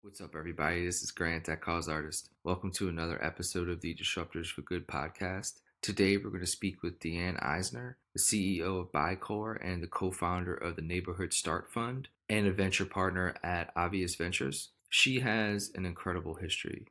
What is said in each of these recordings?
What's up, everybody? This is Grant, that cause artist. Welcome to another episode of the Disruptors for Good podcast. Today, we're going to speak with Di-Ann Eisnor, the CEO of byCore and the co-founder of the Neighborhood Start Fund and a venture partner at Obvious Ventures. She has an incredible history.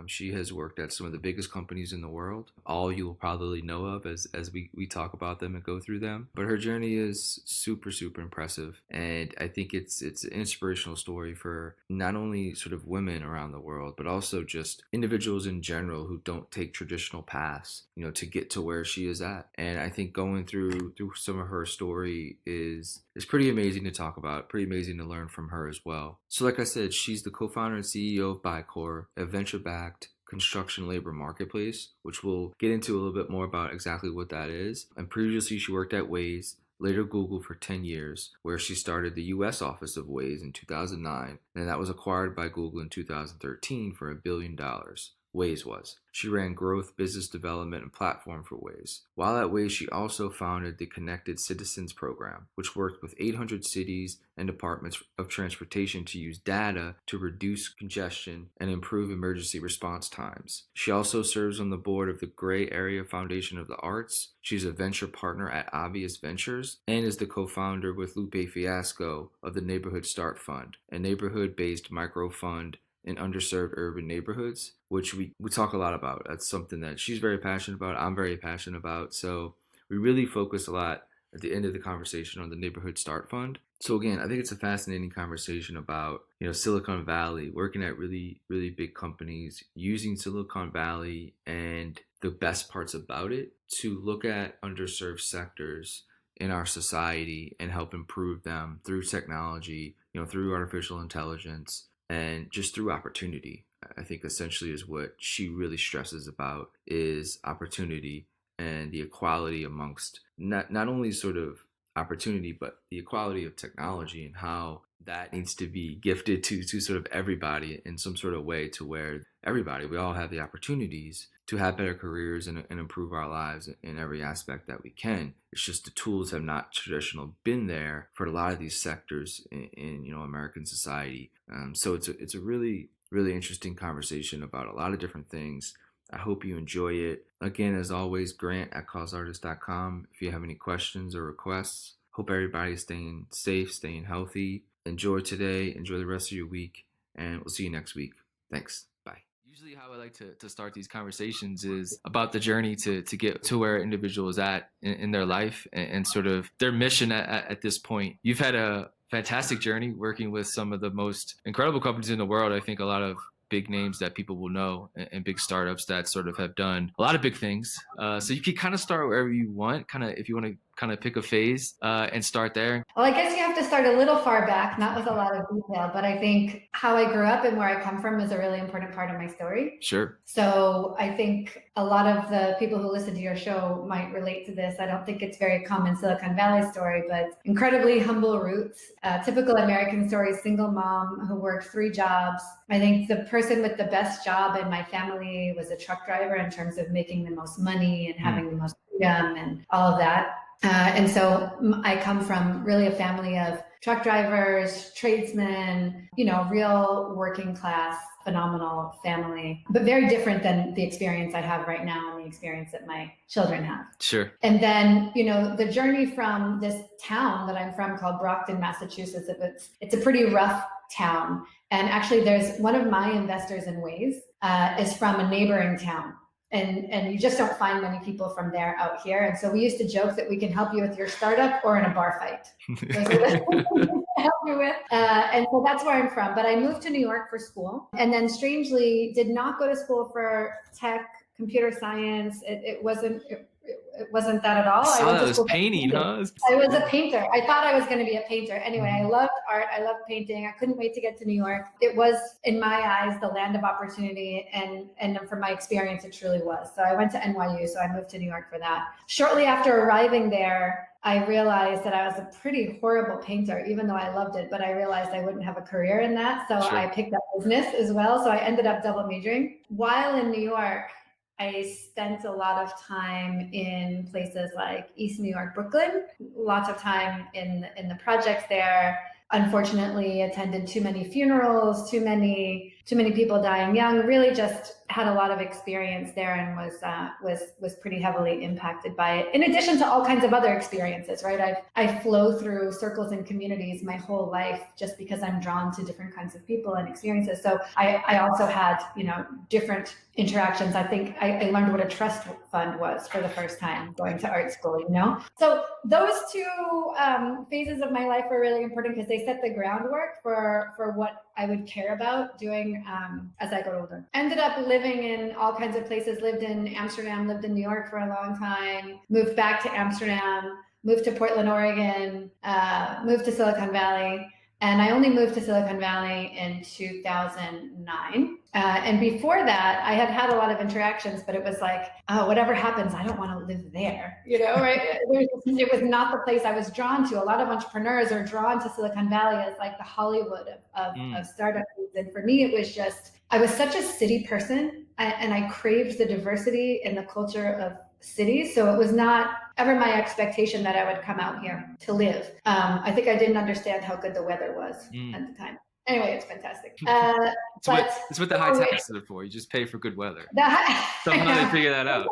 She has worked at some of the biggest companies in the world, all you will probably know of as we talk about them and go through them. But her journey is super, super impressive. And I think it's an inspirational story for not only sort of women around the world, but also just individuals in general who don't take traditional paths, to get to where she is at. And I think going through some of her story is pretty amazing to talk about, pretty amazing to learn from her as well. So like I said, she's the co-founder and CEO of byCore, a venture-backed construction labor marketplace, which we'll get into a little bit more about exactly what that is. And previously she worked at Waze, later Google for 10 years, where she started the US office of Waze in 2009, and that was acquired by Google in 2013 for $1 billion. Waze was. She ran growth, business development, and platform for Waze. While at Waze, she also founded the Connected Citizens program, which worked with 800 cities and departments of transportation to use data to reduce congestion and improve emergency response times. She also serves on the board of the Gray Area Foundation of the Arts. She's a venture partner at Obvious Ventures and is the co-founder with Lupe Fiasco of the Neighborhood Start Fund, a neighborhood-based micro fund in underserved urban neighborhoods, which we talk a lot about. That's something that she's very passionate about. I'm very passionate about. So we really focus a lot at the end of the conversation on the Neighborhood Start Fund. So again, I think it's a fascinating conversation about, Silicon Valley, working at really, really big companies, using Silicon Valley and the best parts about it to look at underserved sectors in our society and help improve them through technology, through artificial intelligence, and just through opportunity. I think essentially is what she really stresses about is opportunity and the equality amongst not only sort of opportunity, but the equality of technology and how that needs to be gifted to sort of everybody in some sort of way to where we all have the opportunities to have better careers and improve our lives in every aspect that we can. It's just the tools have not traditionally been there for a lot of these sectors in American society. So it's a really, really interesting conversation about a lot of different things. I hope you enjoy it. Again, as always, Grant at causeartist.com. If you have any questions or requests, hope everybody's staying safe, staying healthy. Enjoy today, enjoy the rest of your week, and we'll see you next week. Thanks. Bye. Usually how I like to start these conversations is about the journey to get to where an individual is at in their life and sort of their mission at this point. You've had a fantastic journey working with some of the most incredible companies in the world. I think a lot of big names that people will know and big startups that sort of have done a lot of big things. So you can kind of start wherever you want, kind of if you want to kind of pick a phase and start there. Well, I guess you have to start a little far back, not with a lot of detail, but I think how I grew up and where I come from is a really important part of my story. Sure. So I think a lot of the people who listen to your show might relate to this. I don't think it's very common Silicon Valley story, but incredibly humble roots. Typical American story, single mom who worked 3 jobs. I think the person with the best job in my family was a truck driver in terms of making the most money and having the most freedom and all of that. And so I come from really a family of truck drivers, tradesmen, real working class, phenomenal family, but very different than the experience I have right now and the experience that my children have. Sure. And then, the journey from this town that I'm from called Brockton, Massachusetts, it's a pretty rough town. And actually there's one of my investors in Waze is from a neighboring town. And you just don't find many people from there out here. And so we used to joke that we can help you with your startup or in a bar fight. Help you with. And so that's where I'm from. But I moved to New York for school and then strangely did not go to school for tech, computer science. It wasn't that at all. I was painting, huh? I was a painter. I thought I was going to be a painter. Anyway, I loved art. I loved painting. I couldn't wait to get to New York. It was, in my eyes, the land of opportunity. And from my experience, it truly was. So I went to NYU. So I moved to New York for that. Shortly after arriving there, I realized that I was a pretty horrible painter, even though I loved it, but I realized I wouldn't have a career in that. So Sure. I picked up business as well. So I ended up double majoring. While in New York, I spent a lot of time in places like East New York, Brooklyn, lots of time in the projects there, unfortunately attended too many funerals, too many people dying young. Really, just had a lot of experience there, and was pretty heavily impacted by it. In addition to all kinds of other experiences, right? I flow through circles and communities my whole life just because I'm drawn to different kinds of people and experiences. So I also had, different interactions. I think I learned what a trust fund was for the first time going to art school, So those two phases of my life were really important because they set the groundwork for what I would care about doing as I got older. Ended up living in all kinds of places, lived in Amsterdam, lived in New York for a long time, moved back to Amsterdam, moved to Portland, Oregon, moved to Silicon Valley. And I only moved to Silicon Valley in 2009. And before that, I had a lot of interactions, but it was like, oh, whatever happens, I don't want to live there, right? It was not the place I was drawn to. A lot of entrepreneurs are drawn to Silicon Valley as like the Hollywood of startups. And for me, it was just, I was such a city person, and I craved the diversity in the culture of cities. So it was not ever my expectation that I would come out here to live. I think I didn't understand how good the weather was at the time. Anyway, it's fantastic. It's what the high taxes are for. You just pay for good weather. Somehow they figure that out.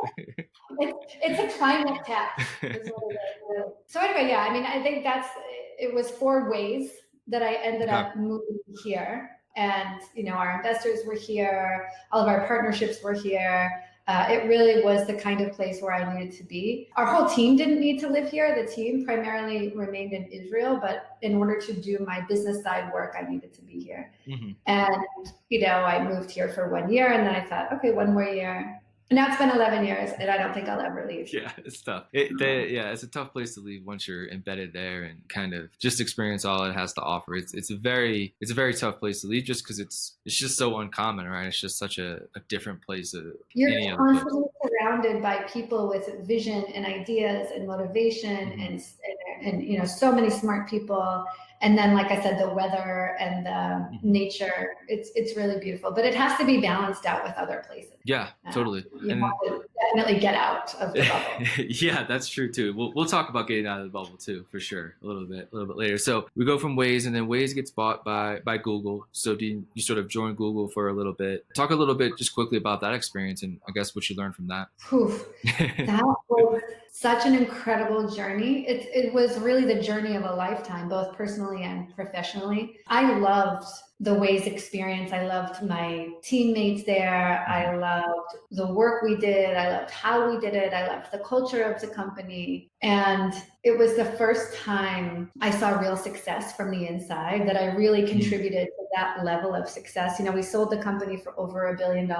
It's a climate tax. So anyway, yeah, I think it was 4 ways that I ended up moving here. And, our investors were here. All of our partnerships were here. It really was the kind of place where I needed to be. Our whole team didn't need to live here. The team primarily remained in Israel, but in order to do my business side work, I needed to be here. Mm-hmm. And, I moved here for 1 year, and then I thought, okay, 1 more year. And now it's been 11 years, and I don't think I'll ever leave. Yeah, it's tough. It's a tough place to leave once you're embedded there and kind of just experience all it has to offer. It's a very tough place to leave just because it's just so uncommon, right? It's just such a different place. You're constantly surrounded by people with vision and ideas and motivation, mm-hmm. and so many smart people. And then, like I said, the weather and the nature, it's really beautiful, but it has to be balanced out with other places. Yeah, totally. You have to definitely get out of the bubble. Yeah, that's true too. We'll talk about getting out of the bubble too, for sure, a little bit later. So we go from Waze, and then Waze gets bought by Google. So you sort of join Google for a little bit. Talk a little bit just quickly about that experience and I guess what you learned from that. That was such an incredible journey. It was really the journey of a lifetime, both personally and professionally. I loved the Waze experience. I loved my teammates there. I loved the work we did. I loved how we did it. I loved the culture of the company. And it was the first time I saw real success from the inside, that I really contributed to that level of success. We sold the company for over $1 billion.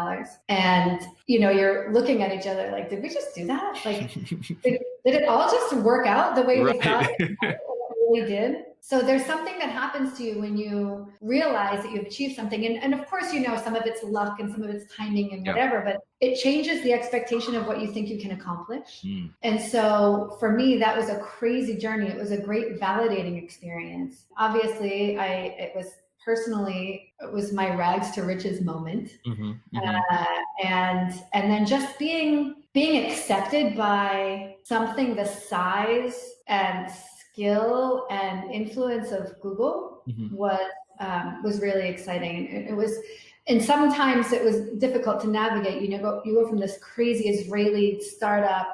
And, you're looking at each other like, did we just do that? Like, did it all just work out the way we thought it really did? So there's something that happens to you when you realize that you've achieved something. And of course, some of it's luck and some of it's timing and whatever, but it changes the expectation of what you think you can accomplish. And so for me, that was a crazy journey. It was a great validating experience. Obviously, it was my rags to riches moment. And then just being accepted by something the size and skill and influence of Google was really exciting. It was, and sometimes it was difficult to navigate. You go from this crazy Israeli startup,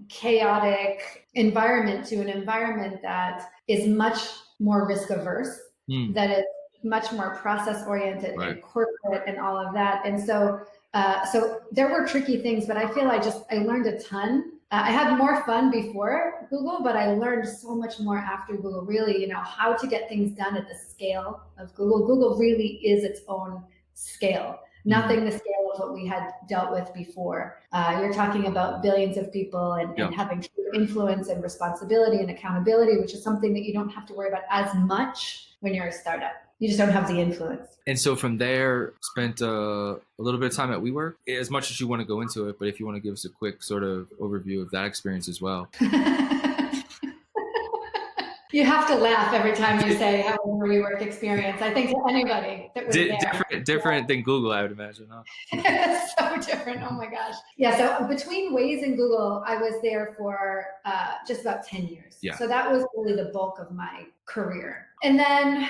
chaotic environment to an environment that is much more risk averse, that is much more process oriented and corporate and all of that. And so there were tricky things, but I feel I learned a ton. I had more fun before Google, but I learned so much more after Google, really, how to get things done at the scale of Google. Google really is its own scale, nothing the scale of what we had dealt with before. You're talking about billions of people and having influence and responsibility and accountability, which is something that you don't have to worry about as much when you're a startup. You just don't have the influence. And so from there, spent a little bit of time at WeWork, as much as you want to go into it, but if you want to give us a quick sort of overview of that experience as well. You have to laugh every time you say how was your WeWork experience. I think to anybody that was there. Different than Google, I would imagine, huh? It's so different. Oh my gosh. Yeah. So between Waze and Google, I was there for just about 10 years. Yeah. So that was really the bulk of my career. And then,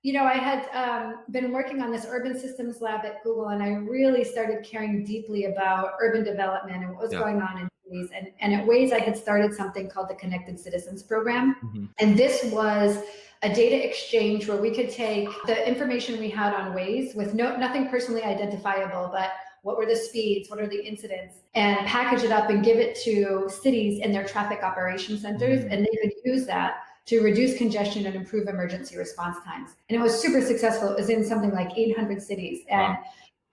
I had been working on this urban systems lab at Google, and I really started caring deeply about urban development and what was going on in cities. And at Waze, I had started something called the Connected Citizens Program. And this was a data exchange where we could take the information we had on Waze with nothing personally identifiable, but what were the speeds, what are the incidents, and package it up and give it to cities and their traffic operation centers, and they could use that to reduce congestion and improve emergency response times. And it was super successful. It was in something like 800 cities. And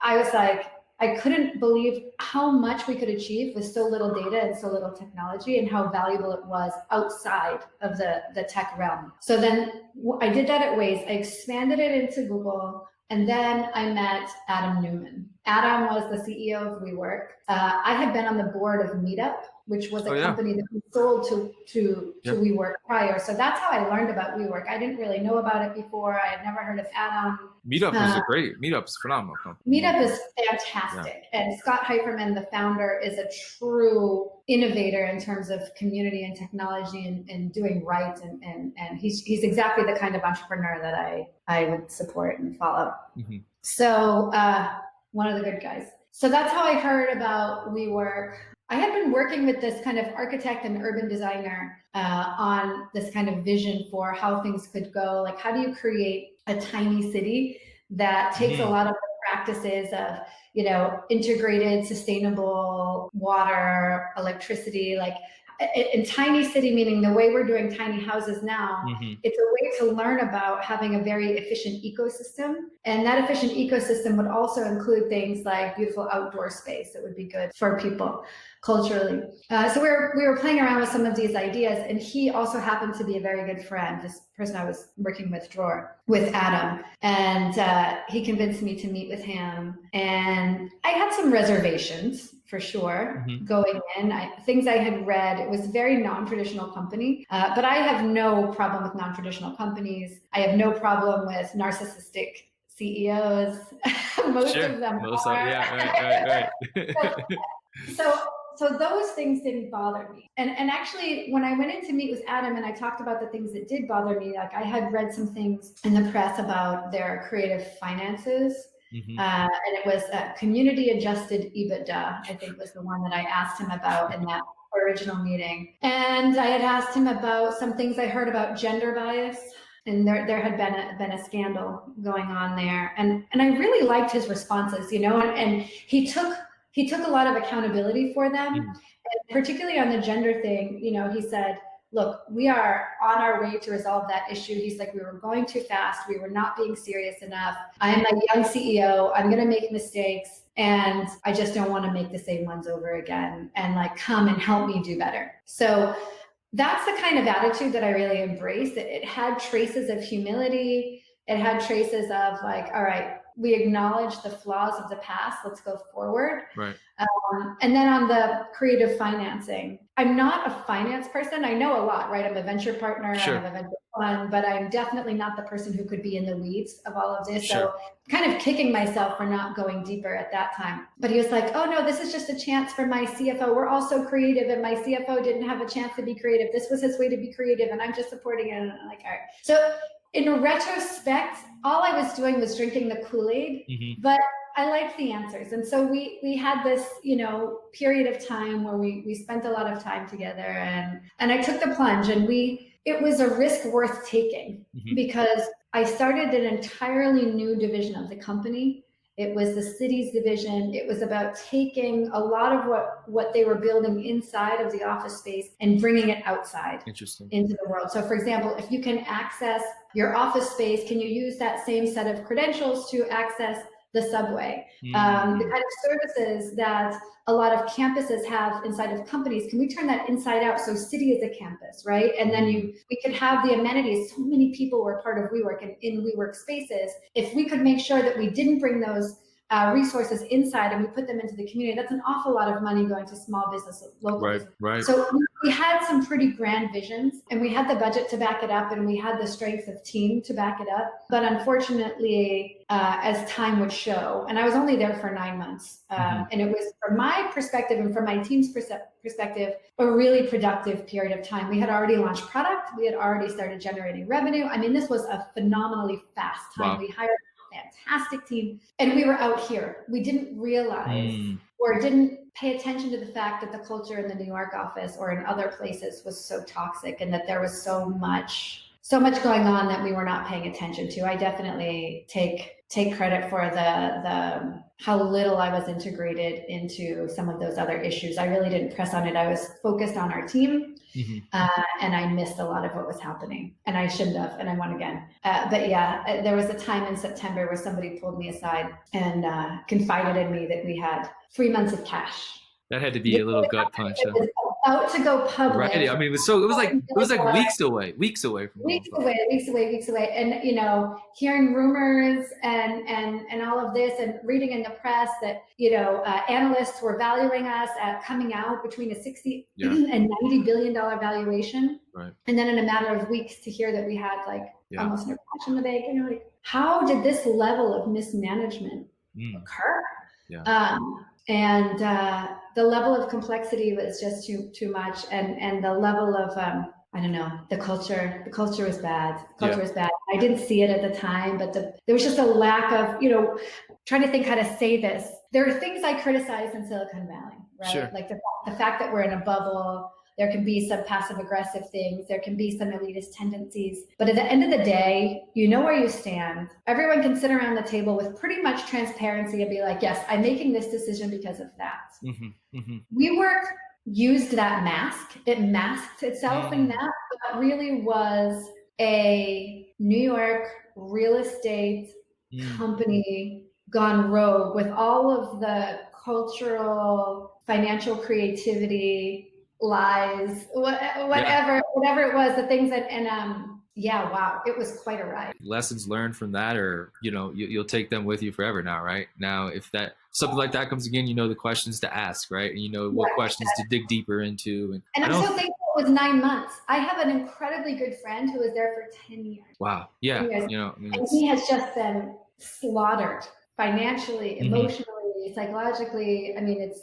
I was like, I couldn't believe how much we could achieve with so little data and so little technology, and how valuable it was outside of the tech realm. So then I did that at Waze. I expanded it into Google. And then I met Adam Newman. Adam was the CEO of WeWork. I had been on the board of Meetup, which was a company that we sold to WeWork prior. So that's how I learned about WeWork. I didn't really know about it before. I had never heard of Adam. Meetup is Meetup's phenomenal company. Meetup is fantastic. Yeah. And Scott Heiferman, the founder, is a true innovator in terms of community and technology and doing right. And he's exactly the kind of entrepreneur that I would support and follow. So one of the good guys. So that's how I heard about WeWork. I had been working with this kind of architect and urban designer on this kind of vision for how things could go. Like, how do you create a tiny city that takes a lot of the practices of, integrated, sustainable water, electricity, like in tiny city, meaning the way we're doing tiny houses now, it's a way to learn about having a very efficient ecosystem. And that efficient ecosystem would also include things like beautiful outdoor space that would be good for people culturally. So we were playing around with some of these ideas, and he also happened to be a very good friend, this person I was working with Adam. And he convinced me to meet with him. And I had some reservations, for sure, going in. Things I had read, it was a very non-traditional company, but I have no problem with non-traditional companies. I have no problem with narcissistic CEOs. Most of them are. So those things didn't bother me. And actually, when I went in to meet with Adam and I talked about the things that did bother me, like I had read some things in the press about their creative finances. And it was community adjusted EBITDA, I think was the one that I asked him about in that original meeting. And I had asked him about some things I heard about gender bias. And there had been a scandal going on there. And I really liked his responses, and he took a lot of accountability for them. And particularly on the gender thing, he said, look, we are on our way to resolve that issue. He's like, we were going too fast. We were not being serious enough. I'm a young CEO. I'm going to make mistakes. And I just don't want to make the same ones over again. And come and help me do better. So that's the kind of attitude that I really embraced. It had traces of humility. It had traces of all right, we acknowledge the flaws of the past. Let's go forward. Right. And then on the creative financing, I'm not a finance person. I know a lot, right? I'm a venture partner. I have a venture fund, but I'm definitely not the person who could be in the weeds of all of this. So kind of kicking myself for not going deeper at that time. But he was like, oh no, this is just a chance for my CFO. We're all so creative, and my CFO didn't have a chance to be creative. This was his way to be creative, and I'm just supporting it. And I'm like, all right. So in retrospect, all I was doing was drinking the Kool-Aid, but I liked the answers. And so we had this, period of time where we spent a lot of time together, and I took the plunge, and it was a risk worth taking because I started an entirely new division of the company. It was the cities division. It was about taking a lot of what they were building inside of the office space and bringing it outside into the world. So for example, if you can access your office space, can you use that same set of credentials to access the subway? The kind of services that a lot of campuses have inside of companies, can we turn that inside out? So city is a campus, right? And then we could have the amenities. So many people were part of WeWork and in WeWork spaces. If we could make sure that we didn't bring those resources inside and we put them into the community, that's an awful lot of money going to small business, local business. Right. So we had some pretty grand visions, and we had the budget to back it up, and we had the strength of team to back it up. But unfortunately, as time would show, and I was only there for 9 months, and it was, from my perspective and from my team's perspective, a really productive period of time. We had already launched product. We had already started generating revenue. I mean, this was a phenomenally fast time. Wow. We hired a fantastic team, and we were out here. We didn't realize or didn't pay attention to the fact that the culture in the New York office or in other places was so toxic, and that there was so much going on that we were not paying attention to. I definitely take credit for the how little I was integrated into some of those other issues. I really didn't press on it. I was focused on our team, and I missed a lot of what was happening, and I shouldn't have, and I won again. But yeah, there was a time in September where somebody pulled me aside and confided in me that we had 3 months of cash. That had to be a little gut punch. It was about to go public. Right. I mean, it was like weeks away from weeks away. And, you know, hearing rumors and all of this, and reading in the press that, you know, analysts were valuing us at coming out between a 60 and $90 billion valuation. Right. And then in a matter of weeks to hear that we had like almost no cash in the bank. And you're like, how did this level of mismanagement occur? Yeah. And the level of complexity was just too much, and the level of I don't know, the culture was bad. The culture was bad. I didn't see it at the time, but there was just a lack of, you know, trying to think how to say this. There are things I criticize in Silicon Valley, right? Sure. Like the fact that we're in a bubble. There can be some passive aggressive things. There can be some elitist tendencies. But at the end of the day, you know where you stand. Everyone can sit around the table with pretty much transparency and be like, yes, I'm making this decision because of that. WeWork used that mask. It masked itself in that, but really was a New York real estate company gone rogue with all of the cultural, financial creativity, lies, whatever it was, the things that, and wow, it was quite a ride. Lessons learned from that, or, you know, you'll take them with you forever now, right? Now, if something like that comes again, you know the questions to ask, right? And you know what questions to dig deeper into. And I'm so thankful it was 9 months. I have an incredibly good friend who was there for 10 years. Wow. Yeah. You know, and he has just been slaughtered financially, emotionally, psychologically. I mean, it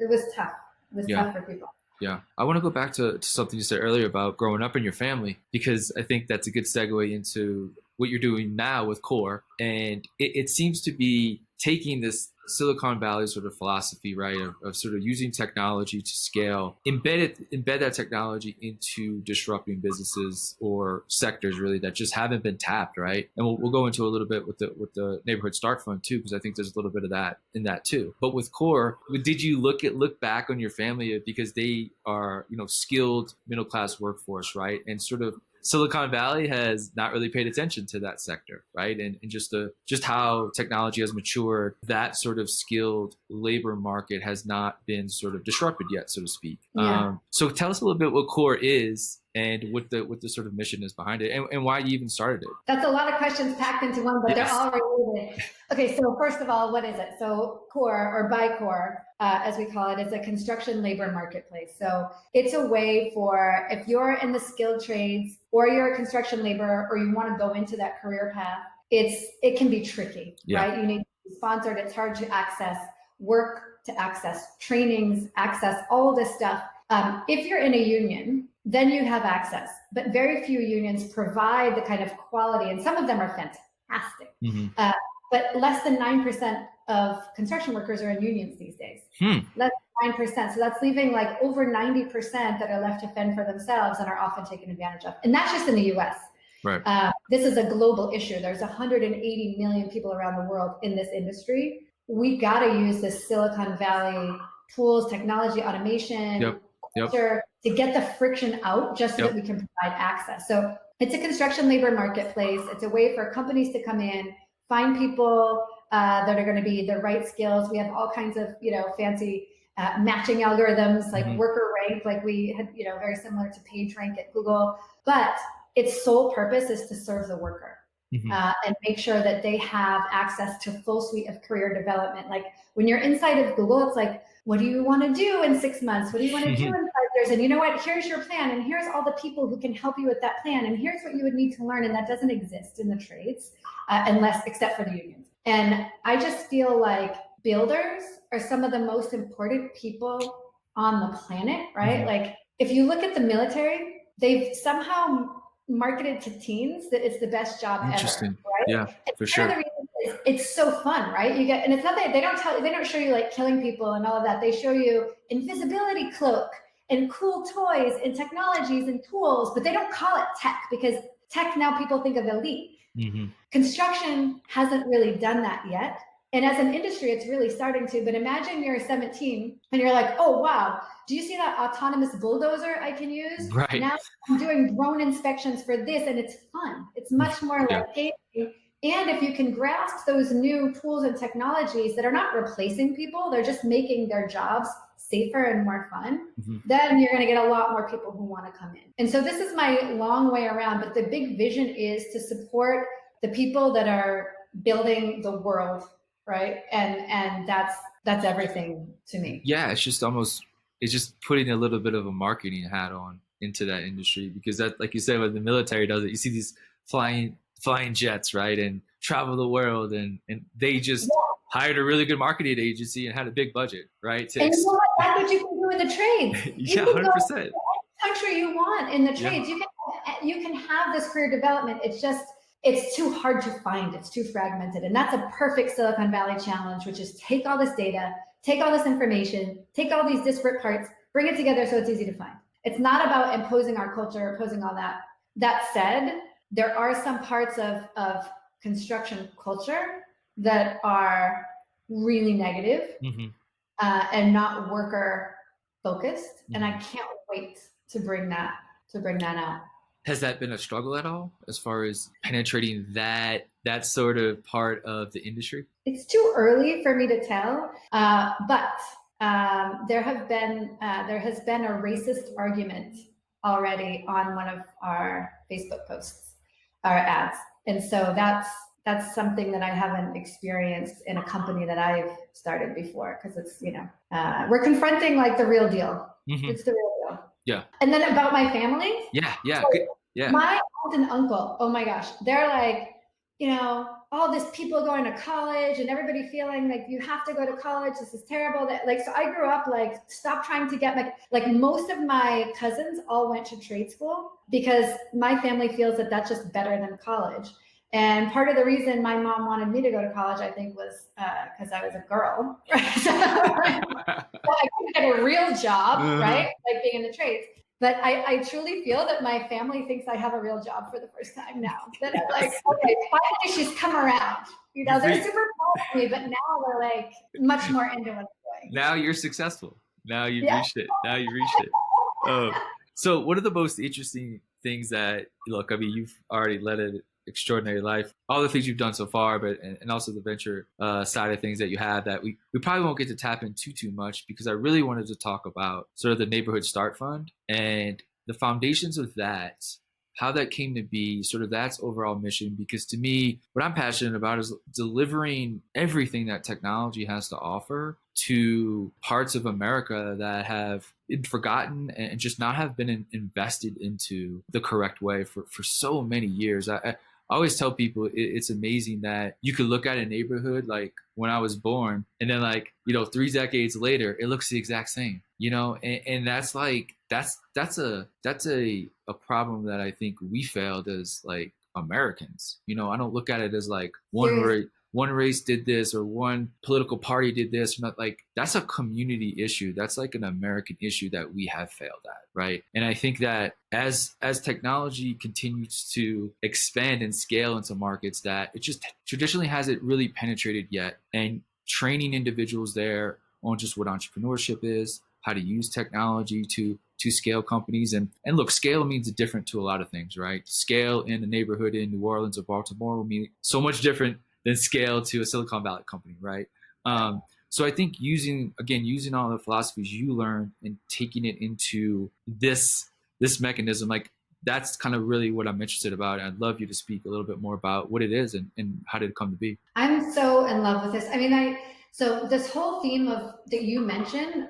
was tough. It was tough for people. Yeah. I want to go back to something you said earlier about growing up in your family, because I think that's a good segue into what you're doing now with Core. And it seems to be taking this Silicon Valley sort of philosophy, right, of sort of using technology to scale, embed that technology into disrupting businesses or sectors really that just haven't been tapped, right? And we'll go into a little bit with the Neighborhood Start Fund too, because I think there's a little bit of that in that too. But with Core, did you look back on your family, because they are, you know, skilled middle class workforce, right, and sort of Silicon Valley has not really paid attention to that sector, right? And just how technology has matured, that sort of skilled labor market has not been sort of disrupted yet, so to speak. Yeah. So tell us a little bit what Core is and what the sort of mission is behind it, and why you even started it. That's a lot of questions packed into one, but they're all related. Okay, so first of all, what is it? So Core, or byCore, as we call it, is a construction labor marketplace. So it's a way for, if you're in the skilled trades or you're a construction laborer or you want to go into that career path, it can be tricky, right? You need to be sponsored. It's hard to access work, to access trainings, access all of this stuff. If you're in a union, then you have access, but very few unions provide the kind of quality, and some of them are fantastic. But less than 9% of construction workers are in unions these days. Less than 9%. So that's leaving like over 90% that are left to fend for themselves and are often taken advantage of. And that's just in the US. Right. This is a global issue. There's 180 million people around the world in this industry. We got to use this Silicon Valley tools, technology, automation, culture to get the friction out, just so that we can provide access. So it's a construction labor marketplace. It's a way for companies to come in, find people that are going to be the right skills. We have all kinds of, you know, fancy matching algorithms, like worker rank, like we had, you know, very similar to PageRank at Google. But its sole purpose is to serve the worker. Hmm. and make sure that they have access to full suite of career development. Like when you're inside of Google, it's like, what do you want to do in 6 months? What do you want to do in 5 years? And you know what? Here's your plan. And here's all the people who can help you with that plan. And here's what you would need to learn. And that doesn't exist in the trades, except for the unions. And I just feel like builders are some of the most important people on the planet, right? Hmm. Like if you look at the military, they've somehow marketed to teens that it's the best job ever, Interesting. right? Yeah, And for part of sure. the reason is it's so fun, right? You get, and it's not that they don't show you like killing people and all of that. They show you invisibility cloak and cool toys and technologies and tools, but they don't call it tech because tech now people think of elite. Hmm. Construction hasn't really done that yet. And as an industry, it's really starting to. But imagine you're 17 and you're like, oh, wow, do you see that autonomous bulldozer I can use? Right. Now I'm doing drone inspections for this, and it's fun. It's much more Yeah. like gaming. And if you can grasp those new tools and technologies that are not replacing people, they're just making their jobs safer and more fun, Hmm. then you're going to get a lot more people who want to come in. And so this is my long way around, but the big vision is to support the people that are building the world, right? And that's everything to me. Yeah, it's just putting a little bit of a marketing hat on into that industry, because that, like you said, when the military does it, you see these flying jets, right, and travel the world, and they Yeah. just hired a really good marketing agency and had a big budget, right? And you know what? That's what you can do in the trades. You Yeah, can go 100%. country you want in the Yeah. trades. You can have this career development. It's too hard to find. It's too fragmented. And that's a perfect Silicon Valley challenge, which is take all this data, take all this information, take all these disparate parts, bring it together so it's easy to find. It's not about imposing our culture, imposing all that. That said, there are some parts of construction culture that are really negative, Hmm. and not worker focused. And I Hmm. can't wait to bring that out. Has that been a struggle at all as far as penetrating that sort of part of the industry? It's too early for me to tell, but there has been a racist argument already on one of our Facebook posts, our ads, and so that's something that I haven't experienced in a company that I've started before, because it's we're confronting like the real deal. Hmm. It's the real deal. Yeah. And then about my family, Yeah. Yeah. so Good. Yeah. my aunt and uncle, oh my gosh, they're like, all these people going to college and everybody feeling like you have to go to college. This is terrible. That like, so I grew up like, stop trying to get like most of my cousins all went to trade school because my family feels that that's just better than college. And part of the reason my mom wanted me to go to college, I think, was because I was a girl, right? So I couldn't get a real job, right? Like being in the trades. But I truly feel that my family thinks I have a real job for the first time now. That I'm like, okay, finally she's come around. They're super proud of me, but now they're like much more into what I'm doing. Now you're successful. Now you've Yeah. reached it. Now you've reached it. So what are the most interesting things that, look, I mean, you've already led an extraordinary life, all the things you've done so far, but and also the venture side of things that you have that we probably won't get to tap into too much, because I really wanted to talk about sort of the Neighborhood Start Fund and the foundations of that, how that came to be, sort of that's overall mission. Because to me, what I'm passionate about is delivering everything that technology has to offer to parts of America that have been forgotten and just not have been invested into the correct way for so many years. I always tell people it's amazing that you could look at a neighborhood like when I was born, and then 3 decades later, it looks the exact same, and that's like, that's a problem that I think we failed as like Americans. I don't look at it as like one race did this or one political party did this. Not like that's a community issue. That's like an American issue that we have failed at, right? And I think that as technology continues to expand and scale into markets that it just traditionally hasn't really penetrated yet, and training individuals there on just what entrepreneurship is, how to use technology to scale companies. And look, scale means different to a lot of things, right? Scale in a neighborhood in New Orleans or Baltimore will mean so much different than scale to a Silicon Valley company, right? So I think using all the philosophies you learn and taking it into this mechanism, like that's kind of really what I'm interested about. And I'd love you to speak a little bit more about what it is and how did it come to be. I'm so in love with this. I mean, so this whole theme of that you mentioned,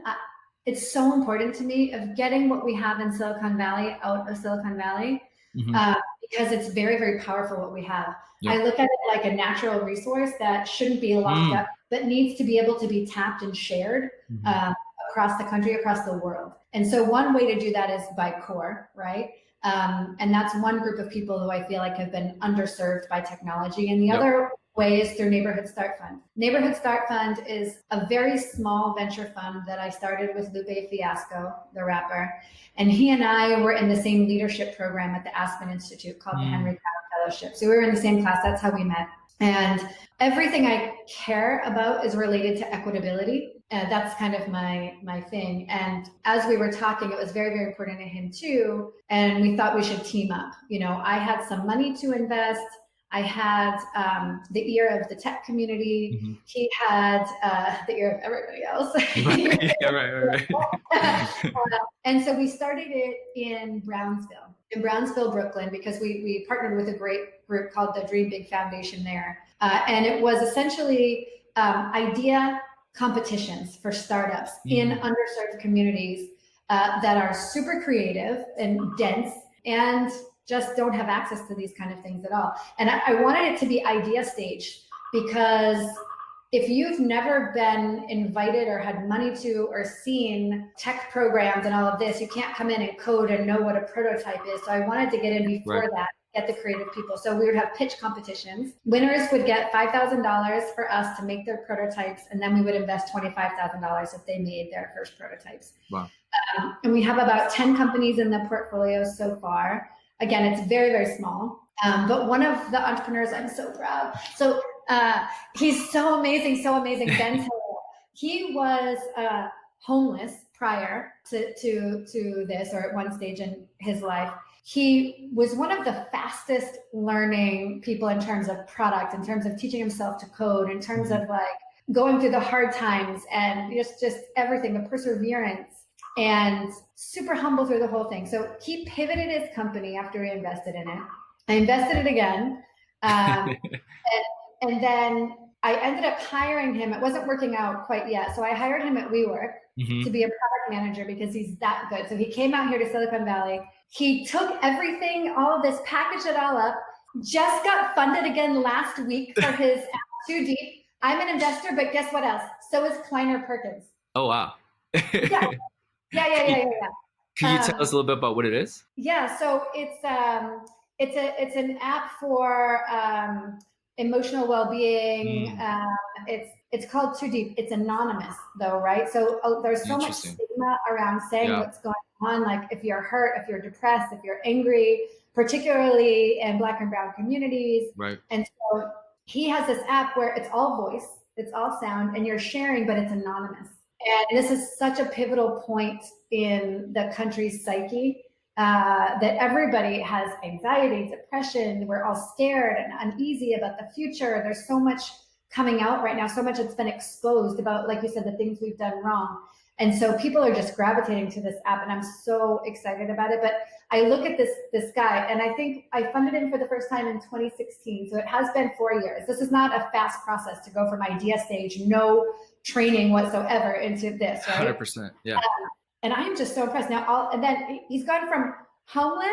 it's so important to me of getting what we have in Silicon Valley out of Silicon Valley, because it's very, very powerful what we have. Yep. I look at it like a natural resource that shouldn't be locked up, but needs to be able to be tapped and shared across the country, across the world. And so one way to do that is byCore, right? And that's one group of people who I feel like have been underserved by technology. And the other way is through Neighborhood Start Fund. Neighborhood Start Fund is a very small venture fund that I started with Lupe Fiasco, the rapper. And he and I were in the same leadership program at the Aspen Institute called the Henry Cow Fellowship. So we were in the same class. That's how we met. And everything I care about is related to equitability. That's kind of my thing. And as we were talking, it was very, very important to him too. And we thought we should team up. You know, I had some money to invest. I had the ear of the tech community. He had the ear of everybody else. And so we started it in Brownsville, Brooklyn, because we partnered with a great group called the Dream Big Foundation there. And it was essentially idea competitions for startups in underserved communities that are super creative and dense and just don't have access to these kind of things at all. And I wanted it to be idea stage, because if you've never been invited or had money to or seen tech programs and all of this, you can't come in and code and know what a prototype is. So I wanted to get in before that, get the creative people. So we would have pitch competitions. Winners would get $5,000 for us to make their prototypes, and then we would invest $25,000 if they made their first prototypes. Wow. And we have about 10 companies in the portfolio so far. Again, it's very, very small. But one of the entrepreneurs, I'm so proud. So he's so amazing, Ben Hill. He was homeless prior to this, or at one stage in his life. He was one of the fastest learning people in terms of product, in terms of teaching himself to code, in terms of like going through the hard times and just everything, the perseverance, and super humble through the whole thing. So he pivoted his company after he invested in it. I invested it again. And then I ended up hiring him. It wasn't working out quite yet. So I hired him at WeWork to be a product manager because he's that good. So he came out here to Silicon Valley. He took everything, all of this, packaged it all up, just got funded again last week for his app, Too Deep. I'm an investor, but guess what else? So is Kleiner Perkins. Oh, wow. Yeah. Can you tell us a little bit about what it is? Yeah, so it's an app for emotional well-being. It's called Too Deep. It's anonymous though, right? So there's so much stigma around saying what's going on. Like if you're hurt, if you're depressed, if you're angry, particularly in Black and Brown communities. Right. And so he has this app where it's all voice, it's all sound, and you're sharing, but it's anonymous. And this is such a pivotal point in the country's psyche, that everybody has anxiety, depression. We're all scared and uneasy about the future. There's so much coming out right now, so much that's been exposed about, like you said, the things we've done wrong. And so people are just gravitating to this app, and I'm so excited about it. But I look at this guy, and I think I funded him for the first time in 2016. So it has been 4 years. This is not a fast process to go from idea stage, no training whatsoever, into this, right? 100%, yeah. And I am just so impressed now. And then he's gone from homeless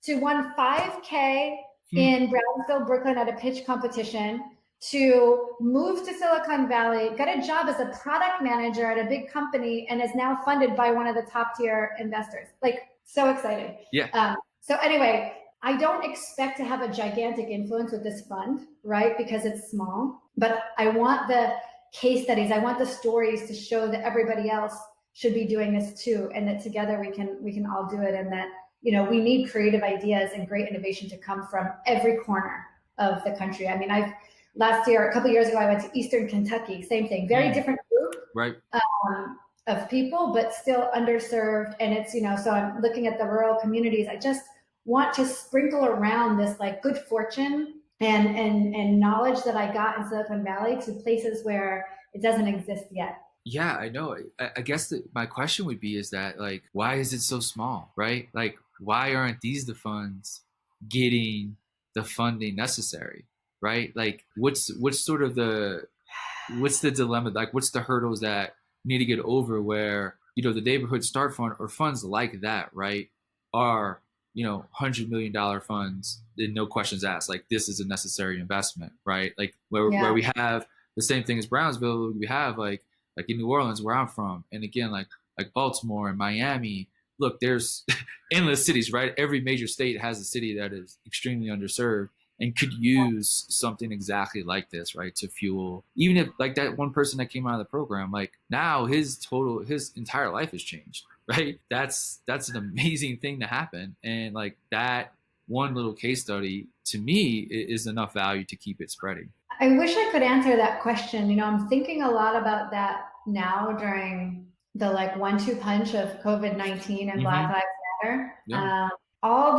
to won 5K in Brownsville, Brooklyn at a pitch competition, to move to Silicon Valley, got a job as a product manager at a big company, and is now funded by one of the top tier investors. Like, so exciting. Yeah. So anyway, I don't expect to have a gigantic influence with this fund, right? Because it's small, but I want the case studies. I want the stories to show that everybody else should be doing this too, and that together we can all do it, and that, you know, we need creative ideas and great innovation to come from every corner of the country. I mean, a couple of years ago, I went to Eastern Kentucky, same thing, very different group right. of people, but still underserved. And it's, you know, so I'm looking at the rural communities. I just want to sprinkle around this like good fortune and knowledge that I got in Silicon Valley to places where it doesn't exist yet. Yeah, I know. I guess my question would be is that, like, why is it so small, right? Like, why aren't these the funds getting the funding necessary, right? Like what's sort of what's the dilemma? Like what's the hurdles that you need to get over where, the neighborhood start fund or funds like that, right, are, $100 million funds, then no questions asked. Like this is a necessary investment, right? Like where we have the same thing as Brownsville, we have like in New Orleans where I'm from, and again like Baltimore and Miami. Look, there's endless cities, right? Every major state has a city that is extremely underserved and could use something exactly like this, right, to fuel. Even if like that one person that came out of the program, like now his entire life has changed, right? That's an amazing thing to happen, and like that one little case study to me is enough value to keep it spreading. I wish I could answer that question. I'm thinking a lot about that now during the like 1-2 punch of COVID-19 and Black Lives Matter. Yeah. All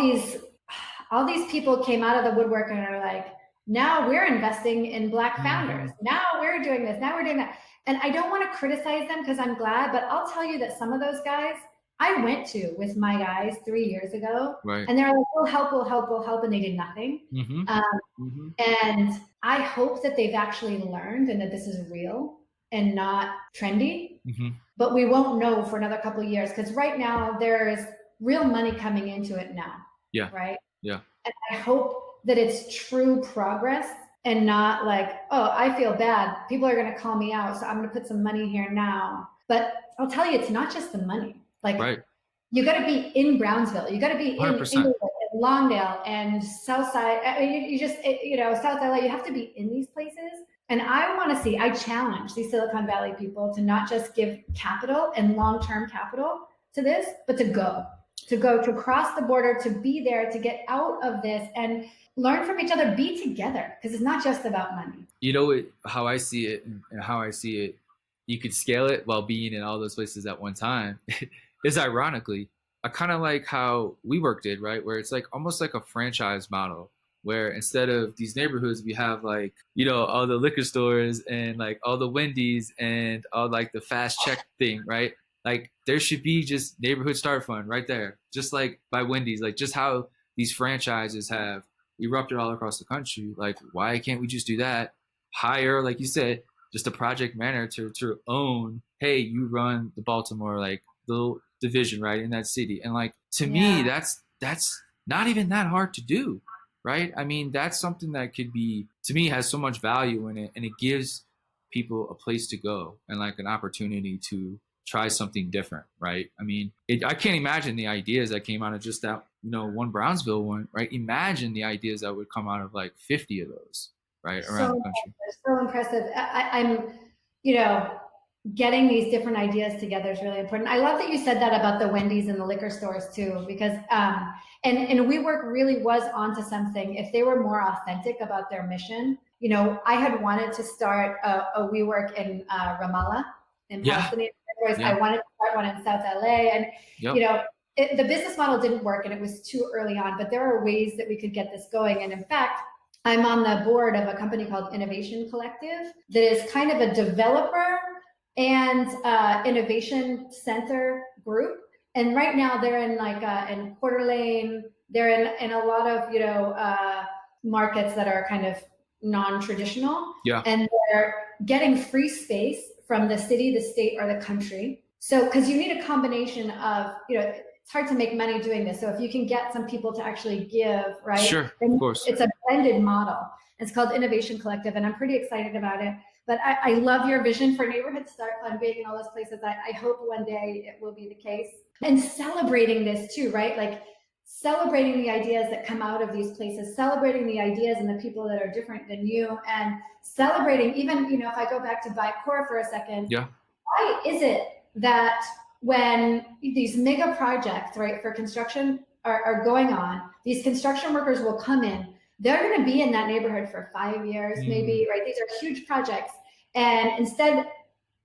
these people came out of the woodwork and are like, now we're investing in Black founders. Now we're doing this. Now we're doing that. And I don't want to criticize them because I'm glad, but I'll tell you that some of those guys I went to with my guys 3 years ago, right. And they're like, we'll help, and they did nothing. And I hope that they've actually learned and that this is real and not trendy, but we won't know for another couple of years because right now there's real money coming into it now. Yeah. Right. Yeah. And I hope that it's true progress and not like, oh, I feel bad. People are going to call me out, so I'm going to put some money here now. But I'll tell you, it's not just the money. Like, right. You got to be in Brownsville. You got to be 100%. in Inglewood and Longdale and Southside. I mean, you just, South LA, you have to be in these places. And I challenge these Silicon Valley people to not just give capital and long-term capital to this, but to cross the border, to be there, to get out of this and learn from each other, be together, because it's not just about money. How I see it, you could scale it while being in all those places at one time. Is ironically, I kind of like how WeWork did, right? Where it's like almost like a franchise model, where instead of these neighborhoods, we have like, all the liquor stores and like all the Wendy's and all like the fast check thing, right? Like there should be just neighborhood start fund right there, just like by Wendy's, like just how these franchises have erupted all across the country. Like, why can't we just do that? Hire, like you said, just a project manager to own, hey, you run the Baltimore, like the division, right, in that city. And like, to me, that's not even that hard to do, right? I mean, that's something that could be, to me, has so much value in it. And it gives people a place to go and like an opportunity to try something different, right? I mean, I can't imagine the ideas that came out of just that, one Brownsville one, right? Imagine the ideas that would come out of like 50 of those, right, around the country. So impressive. I'm, getting these different ideas together is really important. I love that you said that about the Wendy's and the liquor stores too, because and WeWork really was onto something. If they were more authentic about their mission, I had wanted to start a WeWork in Ramallah, in Palestinian territories. I wanted to start one in South LA, and the business model didn't work, and it was too early on. But there are ways that we could get this going, and in fact, I'm on the board of a company called Innovation Collective that is kind of a developer and innovation center group. And right now they're in like in Coeur d'Alene, they're in a lot of, markets that are kind of non-traditional. Yeah. And they're getting free space from the city, the state, or the country. So, because you need a combination of, it's hard to make money doing this. So if you can get some people to actually give, right? Sure, of course. It's a blended model. It's called Innovation Collective, and I'm pretty excited about it. But I love your vision for Neighborhood Start Fund being in all those places. I hope one day it will be the case. And celebrating this too, right? Like celebrating the ideas that come out of these places, celebrating the ideas and the people that are different than you, and celebrating even, if I go back to byCore for a second, why is it that when these mega projects, right, for construction are going on, these construction workers will come in, they're going to be in that neighborhood for 5 years, maybe, right? These are huge projects. And instead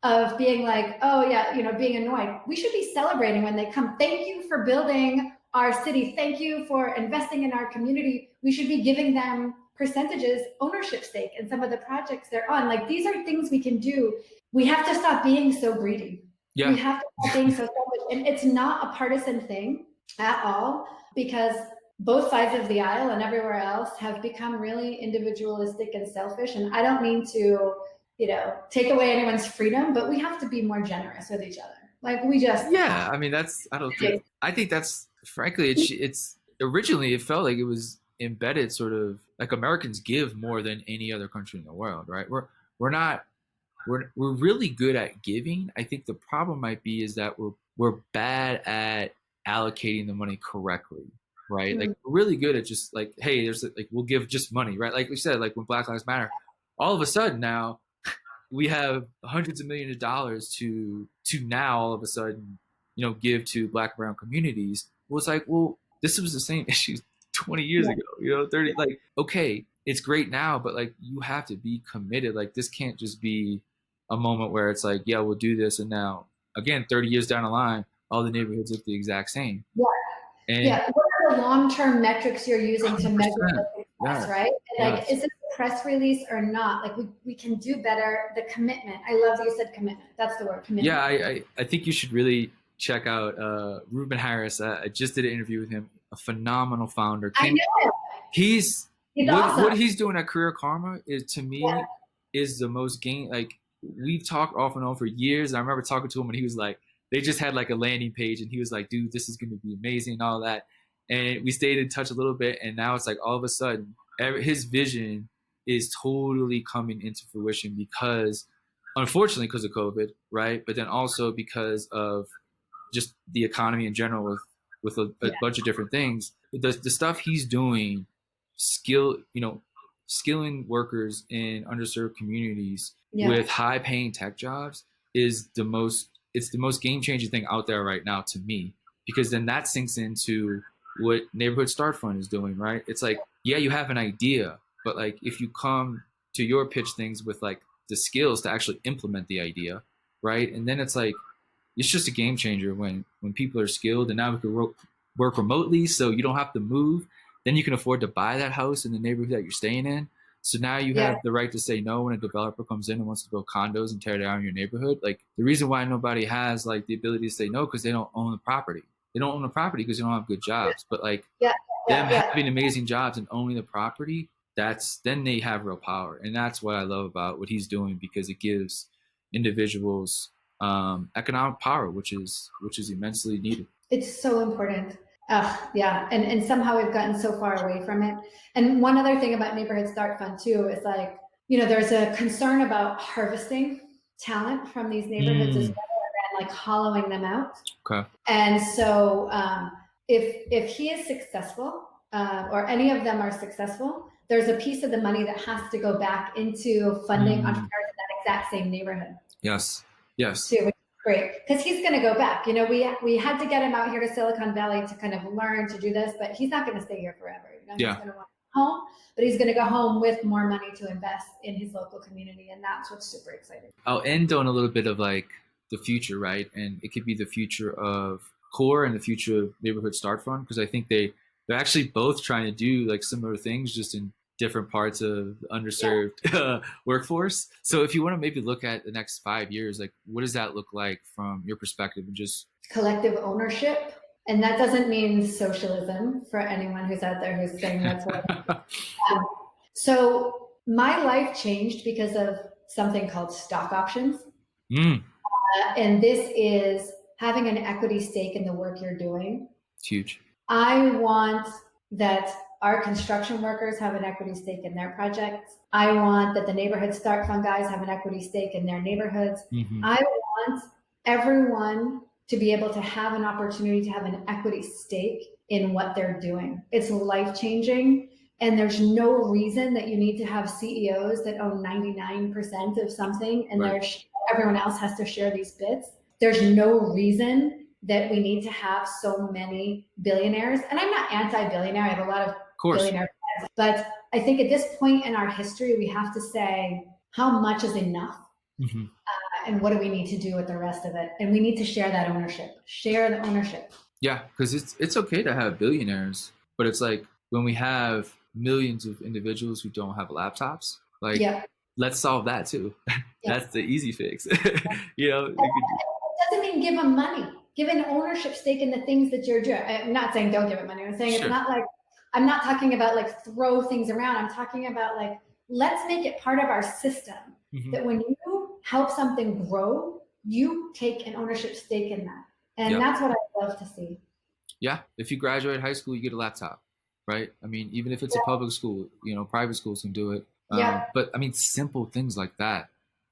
of being like, oh yeah, being annoyed, we should be celebrating when they come. Thank you for building our city. Thank you for investing in our community. We should be giving them percentages, ownership stake in some of the projects they're on. Like, these are things we can do. We have to stop being so greedy. Yeah. We have to stop being so selfish. And it's not a partisan thing. at all, because both sides of the aisle and everywhere else have become really individualistic and selfish. And I don't mean to, take away anyone's freedom, but we have to be more generous with each other. Like we just Yeah, I mean I think that's frankly it's originally it felt like it was embedded sort of like Americans give more than any other country in the world, right? We're not we're really good at giving. I think the problem might be is that we're bad at allocating the money correctly, right? Like we're really good at just like, hey, there's like we'll give just money, right? Like we said, like when Black Lives Matter, all of a sudden now we have hundreds of millions of dollars to now all of a sudden, give to Black and brown communities. Well, it's like, well, this was the same issue 20 years ago, 30, like, okay, it's great now, but like you have to be committed. Like this can't just be a moment where it's like, yeah, we'll do this. And now again, 30 years down the line, all the neighborhoods look the exact same. Yeah. And what are the long-term metrics you're using 100%. To measure the success, right? And like, is it a press release or not? Like we can do better. The commitment. I love that you said commitment. That's the word, commitment. Yeah, I think you should really check out Ruben Harris. I just did an interview with him. A phenomenal founder. I know. He's awesome. What he's doing at Career Karma is, to me, is the most game. Like we've talked off and on for years. And I remember talking to him and he was like, they just had like a landing page and he was like, dude, this is going to be amazing and all that. And we stayed in touch a little bit. And now it's like all of a sudden his vision is totally coming into fruition because, unfortunately, because of COVID, right? But then also because of just the economy in general with a bunch of different things. The stuff he's doing, skilling workers in underserved communities with high paying tech jobs is the most game-changing thing out there right now to me, because then that sinks into what Neighborhood Start Fund is doing, right? It's like, yeah, you have an idea, but like if you come to your pitch things with like the skills to actually implement the idea, right? And then it's like, it's just a game changer when people are skilled, and now we can work remotely, so you don't have to move. Then you can afford to buy that house in the neighborhood that you're staying in. So now you have the right to say no when a developer comes in and wants to build condos and tear down your neighborhood. Like the reason why nobody has like the ability to say no because they don't own the property. They don't own the property because they don't have good jobs. But like them having amazing jobs and owning the property, then they have real power. And that's what I love about what he's doing, because it gives individuals economic power, which is immensely needed. It's so important. And somehow we've gotten so far away from it. And one other thing about Neighborhood Start Fund too is like, there's a concern about harvesting talent from these neighborhoods as well, and like hollowing them out. Okay. And so if he is successful, or any of them are successful, there's a piece of the money that has to go back into funding entrepreneurs in that exact same neighborhood. Yes. Too, which is great, because he's going to go back. We had to get him out here to Silicon Valley to kind of learn to do this, but he's not going to stay here forever. He's going to want to go home, but he's going to go home with more money to invest in his local community, and that's what's super exciting. I'll end on a little bit of like the future, right? And it could be the future of CORE and the future of Neighborhood Start Fund, because I think they're actually both trying to do like similar things, just in different parts of the underserved workforce. So if you want to maybe look at the next 5 years, like what does that look like from your perspective? And just collective ownership. And that doesn't mean socialism for anyone who's out there who's saying that's what so my life changed because of something called stock options. And this is having an equity stake in the work you're doing. It's huge. I want that our construction workers have an equity stake in their projects. I want that the Neighborhood Start Fund guys have an equity stake in their neighborhoods. I want everyone to be able to have an opportunity to have an equity stake in what they're doing. It's life-changing, and there's no reason that you need to have CEOs that own 99% of something and everyone else has to share these bits. There's no reason that we need to have so many billionaires. And I'm not anti-billionaire. I have a lot of billionaire friends. But I think at this point in our history, we have to say, how much is enough? And what do we need to do with the rest of it? And we need to share that ownership. Share the ownership. Yeah, because it's okay to have billionaires, but it's like when we have millions of individuals who don't have laptops, like let's solve that too. That's the easy fix. It doesn't mean give them money. give an ownership stake in the things that you're doing. I'm not saying don't give it money. I'm saying Sure. it's not like, I'm not talking about like throw things around. I'm talking about like, let's make it part of our system that when you help something grow, you take an ownership stake in that. And that's what I love to see. Yeah. If you graduate high school, you get a laptop, right? I mean, even if it's a public school, you know, private schools can do it. But I mean, simple things like that.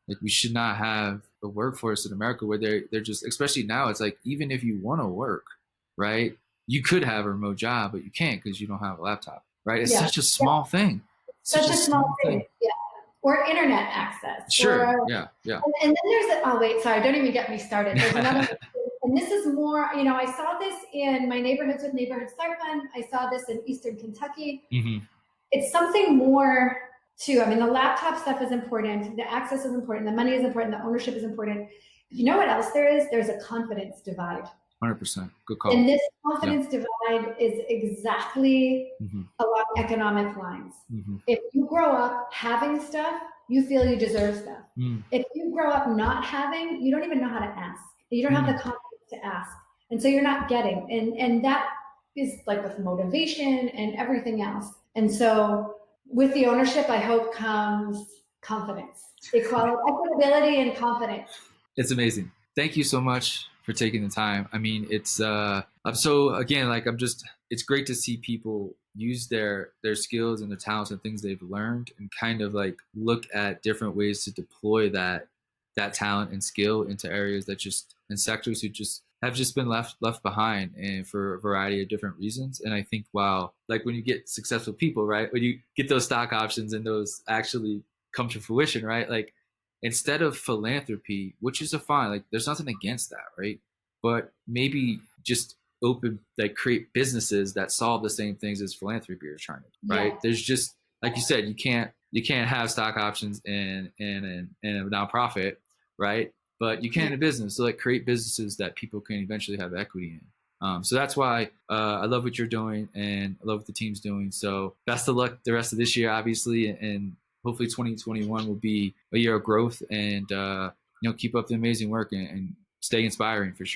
Like we should not have a workforce in America where they're just, especially now, it's like, even if you want to work, right? You could have a remote job, but you can't because you don't have a laptop, right? It's such a small thing. Such a small thing. Yeah. Or internet access. Sure. Or, yeah. And then there's oh wait, sorry, don't even get me started. There's another and this is more, you know, I saw this in my Neighborhoods with Neighborhood Start Fund. I saw this in Eastern Kentucky. It's something more too. I mean, the laptop stuff is important, the access is important, the money is important, the ownership is important. You know what else there is? There's a confidence divide. 100%. Good call. And this confidence divide is exactly along economic lines. If you grow up having stuff, you feel you deserve stuff. If you grow up not having, you don't even know how to ask. You don't have the confidence to ask. And so you're not getting. And that is like with motivation and everything else. And so with the ownership, I hope comes confidence, equality, equitability, and confidence. It's amazing. Thank you so much for taking the time. I mean, it's I'm so, again, like it's great to see people use their skills and their talents and things they've learned and kind of like look at different ways to deploy that talent and skill into areas that and sectors who have been left behind, and for a variety of different reasons. And I think, wow, like when you get successful people, right, when you get those stock options and those actually come to fruition, right, like instead of philanthropy, which is fine, like there's nothing against that, right, but maybe just create businesses that solve the same things as philanthropy are trying to do, right? There's just, like you said, you can't have stock options in a nonprofit, right? But you can in a business. So like create businesses that people can eventually have equity in. So that's why I love what you're doing and I love what the team's doing. So best of luck the rest of this year, obviously, and hopefully 2021 will be a year of growth, and keep up the amazing work and stay inspiring for sure.